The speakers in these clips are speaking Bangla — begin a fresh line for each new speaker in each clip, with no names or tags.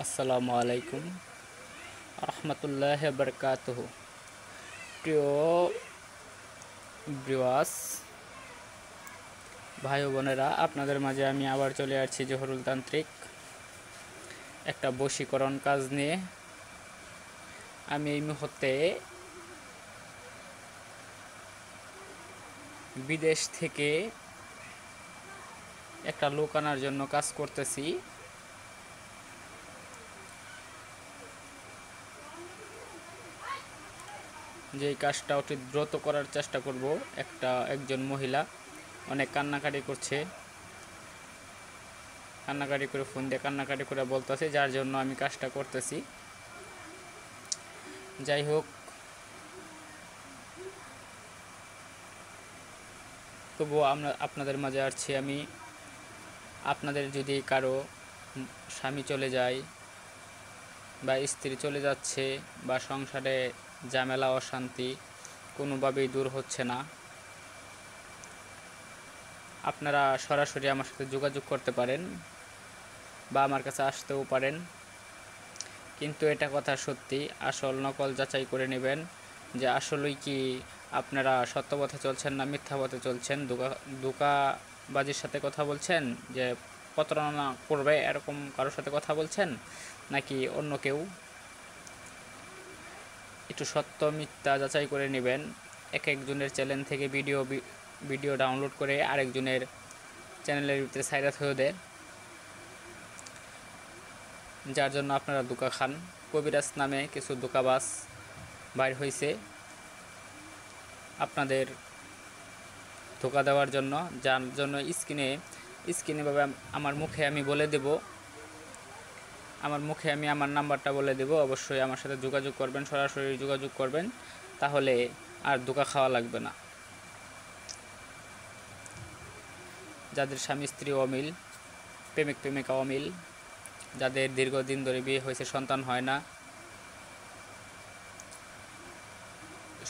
আসসালামু আলাইকুম রহমতুল্লাহ বরকাতুহু। প্রিয় ভিউয়ার্স, ভাই ও বোনেরা, আপনাদের মাঝে আমি আবার চলে আসছি জহুরুল তান্ত্রিক একটা বশীকরণ কাজ নিয়ে। আমি এই মুহূর্তে বিদেশ থেকে একটা লোক আনার জন্য কাজ করতেছি। যে কাজটা অতি দ্রুত করার চেষ্টা করব। একজন মহিলা অনেক কান্নাকাটি করছে, কান্নাকাটি করে ফোন দিয়ে কান্নাকাটি করে বলতেছে, যার জন্য আমি কাজটা করতেছি। যাই হোক, তবুও আপনাদের মাঝে আসছি আমি। আপনাদের যদি কারো স্বামী চলে যায় বা স্ত্রী চলে যাচ্ছে বা সংসারে ঝামেলা অশান্তি কোনোভাবেই দূর হচ্ছে না, আপনারা সরাসরি আমার সাথে যোগাযোগ করতে পারেন বা আমার কাছে আসতেও পারেন। কিন্তু এটা কথা সত্যি, আসল নকল যাচাই করে নেবেন যে আসলেই কি আপনারা সত্য পথে চলছেন না মিথ্যা পথে চলছেন, ধোঁকাবাজির সাথে কথা বলছেন, যে প্রতারণা করবে এরকম কারোর সাথে কথা বলছেন, নাকি অন্য কেউ। একটু সত্য মিথ্যা যাচাই করে নেবেন। একজনের চ্যানেল থেকে ভিডিও ডাউনলোড করে আরেকজনের চ্যানেলের ভিতরে সাইরাত হয়ে দেয়, যার জন্য আপনারা ধোঁকা খান। কবিরাজ নামে কিছু ধোঁকাবাজ বাইর হয়েছে আপনাদের ধোঁকা দেওয়ার জন্য, যার জন্য স্ক্রিনে ভাবে আমার মুখে আমি বলে দেব, আমার নাম্বারটা বলে দেব। অবশ্যই আমার সাথে যোগাযোগ করবেন, সরাসরি যোগাযোগ করবেন, তাহলে আর ধোঁকা খাওয়া লাগবে না। যাদের স্বামী স্ত্রী অমিল, প্রেমিক প্রেমিকা অমিল, যাদের দীর্ঘদিন ধরে বিয়ে হয়েছে সন্তান হয় না,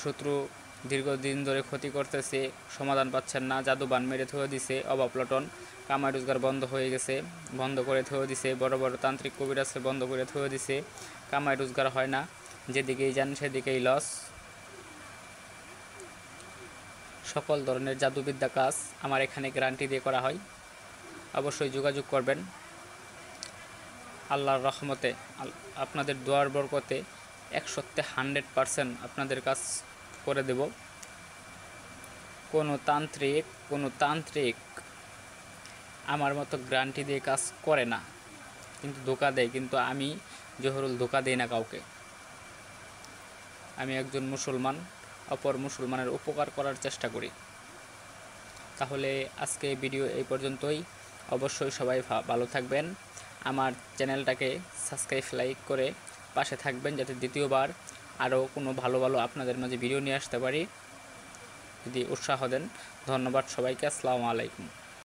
শত্রু দীর্ঘদিন ধরে ক্ষতি করতেছে, সমাধান পাচ্ছেন না, জাদু বান মেরে থয়ে দিছে, অভাব লটন, কামাই রোজগার বন্ধ হয়ে গেছে, বন্ধ করে থয়ে দিছে, বড় বড় তান্ত্রিক কবিরাজকে বন্ধ করে থয়ে দিছে, কামাই রোজগার হয় না, যেদিকেই যান সেদিকেই লস। সকল ধরনের জাদুবিদ্যা কাজ আমার এখানে গ্যারান্টি দিয়ে করা হয়। অবশ্যই যোগাযোগ করবেন। আল্লাহর রহমতে, আপনাদের দোয়ার বরকতে 100% আপনাদের কাজ করে দেব। কোনো তান্ত্রিক আমার মতো গ্যারান্টি দিয়ে কাজ করে না, কিন্তু ধোঁকা দেয়। কিন্তু আমি জহুরুল ধোঁকা দেই না কাউকে। আমি একজন মুসলমান, অপর মুসলমানের উপকার করার চেষ্টা করি। তাহলে আজকে ভিডিও এই পর্যন্তই। অবশ্যই সবাই ভালো থাকবেন। আমার চ্যানেলটাকে সাবস্ক্রাইব লাইক করে পাশে থাকবেন, যাতে দ্বিতীয়বার আরও কোনো ভালো ভালো আপনাদের মাঝে ভিডিও নিয়ে আসতে পারি। যদি উৎসাহ দেন। ধন্যবাদ সবাইকে। আসসালামু আলাইকুম।